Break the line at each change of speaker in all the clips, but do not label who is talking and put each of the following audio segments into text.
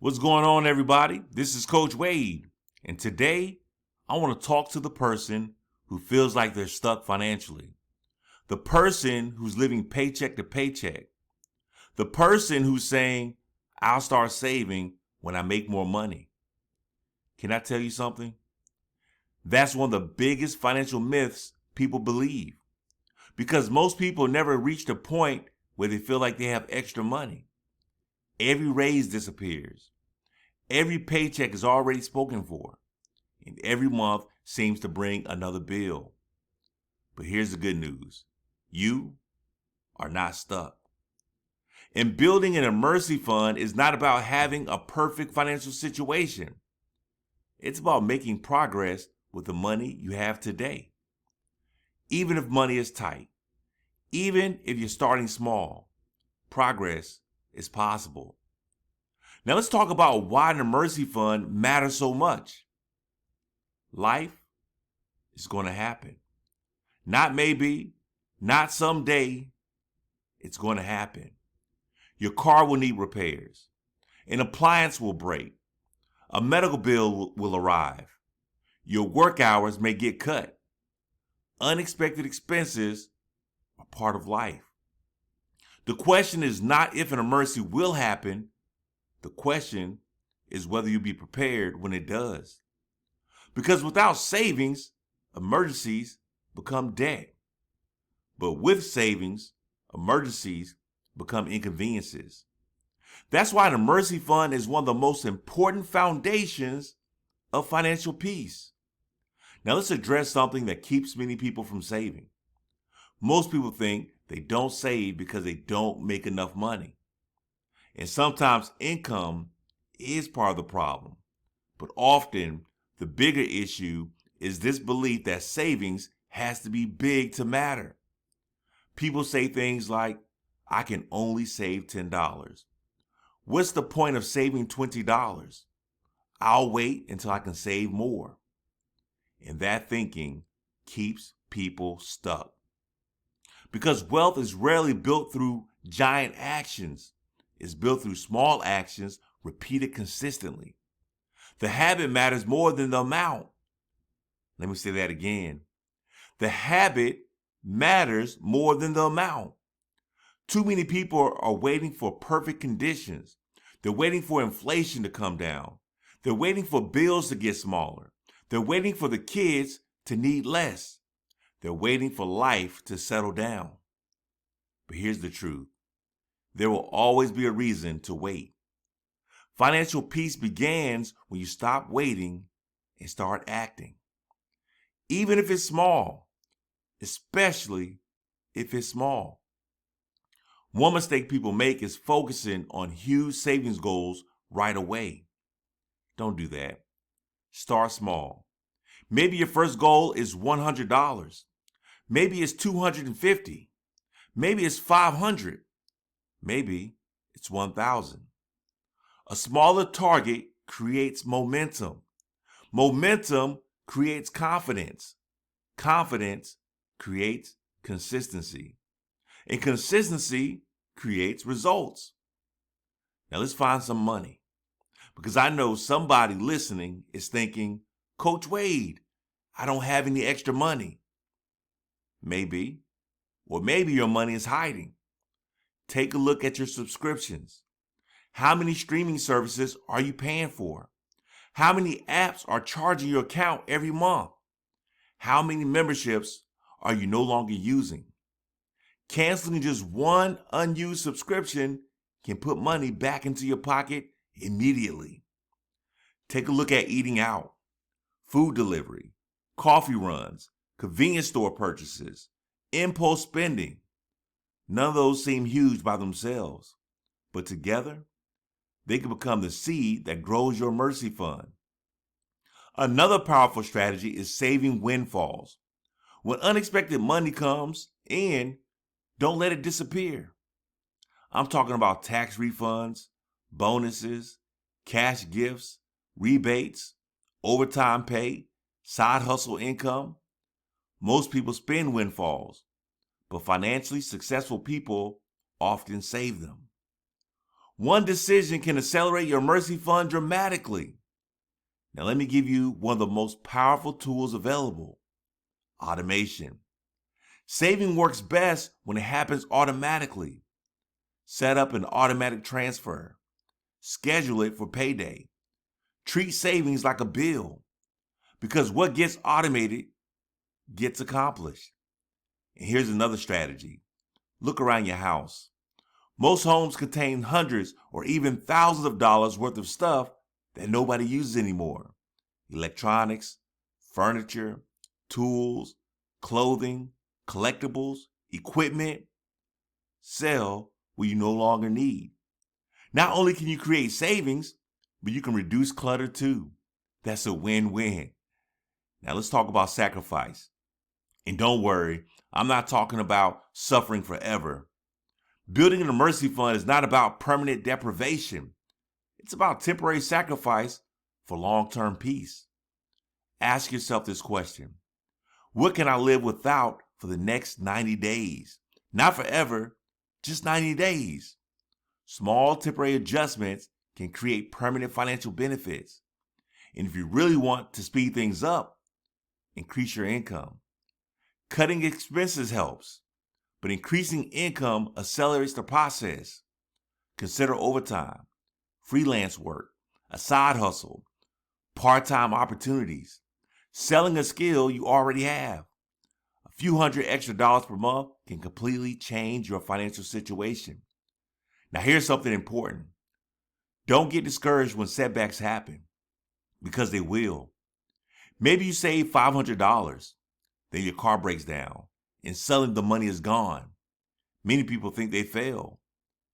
What's going on, everybody? This is Coach Wade, and today I want to talk to the person who feels like they're stuck financially, the person who's living paycheck to paycheck, the person who's saying, I'll start saving when I make more money. Can I tell you something? That's one of the biggest financial myths people believe, because most people never reach the point where they feel like they have extra money. Every raise disappears. Every paycheck is already spoken for, and every month seems to bring another bill. But here's the good news. You are not stuck. And building an emergency fund is not about having a perfect financial situation. It's about making progress with the money you have today. Even if money is tight, even if you're starting small, progress is possible. Now let's talk about why an emergency fund matters so much. Life is going to happen. Not maybe, not someday. It's going to happen. Your car will need repairs. An appliance will break. A medical bill will arrive. Your work hours may get cut. Unexpected expenses are part of life. The question is not if an emergency will happen. The question is whether you'll be prepared when it does. Because without savings, emergencies become debt. But with savings, emergencies become inconveniences. That's why an emergency fund is one of the most important foundations of financial peace. Now let's address something that keeps many people from saving. Most people think they don't save because they don't make enough money. And sometimes income is part of the problem. But often the bigger issue is this belief that savings has to be big to matter. People say things like, I can only save $10. What's the point of saving $20? I'll wait until I can save more. And that thinking keeps people stuck. Because wealth is rarely built through giant actions. It's built through small actions repeated consistently. The habit matters more than the amount. Let me say that again. The habit matters more than the amount. Too many people are waiting for perfect conditions. They're waiting for inflation to come down. They're waiting for bills to get smaller. They're waiting for the kids to need less. They're waiting for life to settle down. But here's the truth. There will always be a reason to wait. Financial peace begins when you stop waiting and start acting. Even if it's small, especially if it's small. One mistake people make is focusing on huge savings goals right away. Don't do that. Start small. Maybe your first goal is $100. Maybe it's $250. Maybe it's $500. Maybe it's $1,000. A smaller target creates momentum. Momentum creates confidence. Confidence creates consistency. And consistency creates results. Now let's find some money. Because I know somebody listening is thinking, Coach Wade, I don't have any extra money. Maybe, or maybe your money is hiding. Take a look at your subscriptions. How many streaming services are you paying for? How many apps are charging your account every month? How many memberships are you no longer using? Canceling just one unused subscription can put money back into your pocket immediately. Take a look at eating out, food delivery, coffee runs, convenience store purchases, impulse spending. None of those seem huge by themselves, but together, they can become the seed that grows your emergency fund. Another powerful strategy is saving windfalls. When unexpected money comes in, don't let it disappear. I'm talking about tax refunds, bonuses, cash gifts, rebates, overtime pay, side hustle income. Most people spend windfalls, but financially successful people often save them. One decision can accelerate your emergency fund dramatically. Now let me give you one of the most powerful tools available: automation. Saving works best when it happens automatically. Set up an automatic transfer. Schedule it for payday. Treat savings like a bill, because what gets automated gets accomplished. And here's another strategy. Look around your house. Most homes contain hundreds or even thousands of dollars worth of stuff that nobody uses anymore. Electronics, furniture, tools, clothing, collectibles, equipment. Sell what you no longer need. Not only can you create savings, but you can reduce clutter too. That's a win-win. Now let's talk about sacrifice. And don't worry, I'm not talking about suffering forever. Building an emergency fund is not about permanent deprivation. It's about temporary sacrifice for long-term peace. Ask yourself this question: what can I live without for the next 90 days? Not forever, just 90 days. Small temporary adjustments can create permanent financial benefits. And if you really want to speed things up, increase your income. Cutting expenses helps, but increasing income accelerates the process. Consider overtime, freelance work, a side hustle, part-time opportunities, selling a skill you already have. A few hundred extra dollars per month can completely change your financial situation. Now here's something important. Don't get discouraged when setbacks happen, because they will. Maybe you save $500, then your car breaks down, and suddenly the money is gone. Many people think they failed,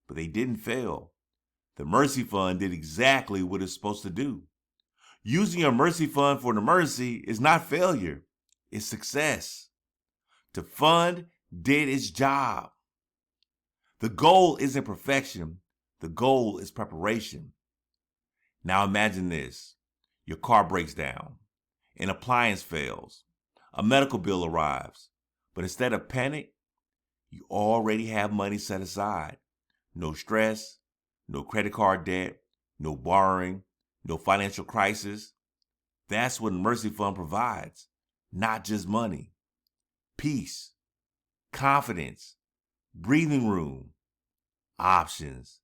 but they didn't fail. The emergency fund did exactly what it's supposed to do. Using your emergency fund for an emergency is not failure, it's success. The fund did its job. The goal isn't perfection, the goal is preparation. Now imagine this: your car breaks down, an appliance fails, a medical bill arrives, but instead of panic, you already have money set aside. No stress, no credit card debt, no borrowing, no financial crisis. That's what an emergency fund provides. Not just money. Peace, confidence, breathing room, options.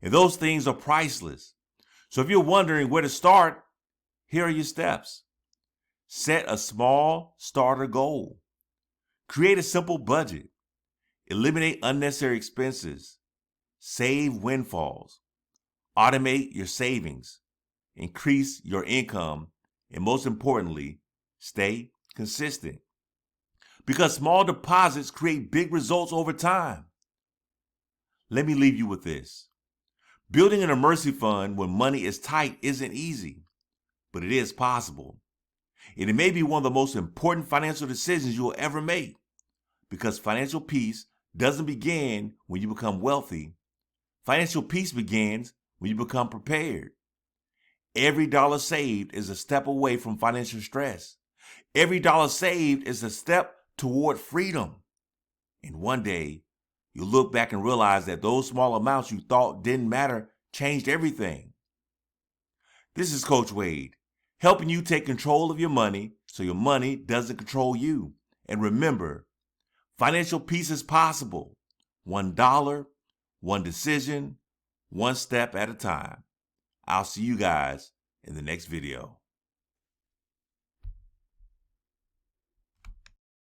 And those things are priceless. So if you're wondering where to start, here are your steps. Set a small starter goal. Create a simple budget. Eliminate unnecessary expenses. Save windfalls. Automate your savings. Increase your income. And most importantly, stay consistent. Because small deposits create big results over time. Let me leave you with this. Building an emergency fund when money is tight isn't easy, but it is possible. And it may be one of the most important financial decisions you will ever make, because financial peace doesn't begin when you become wealthy. Financial peace begins when you become prepared. Every dollar saved is a step away from financial stress. Every dollar saved is a step toward freedom. And one day, you'll look back and realize that those small amounts you thought didn't matter changed everything. This is Coach Wade, helping you take control of your money so your money doesn't control you. And remember, financial peace is possible. $1, one decision, one step at a time. I'll see you guys in the next video.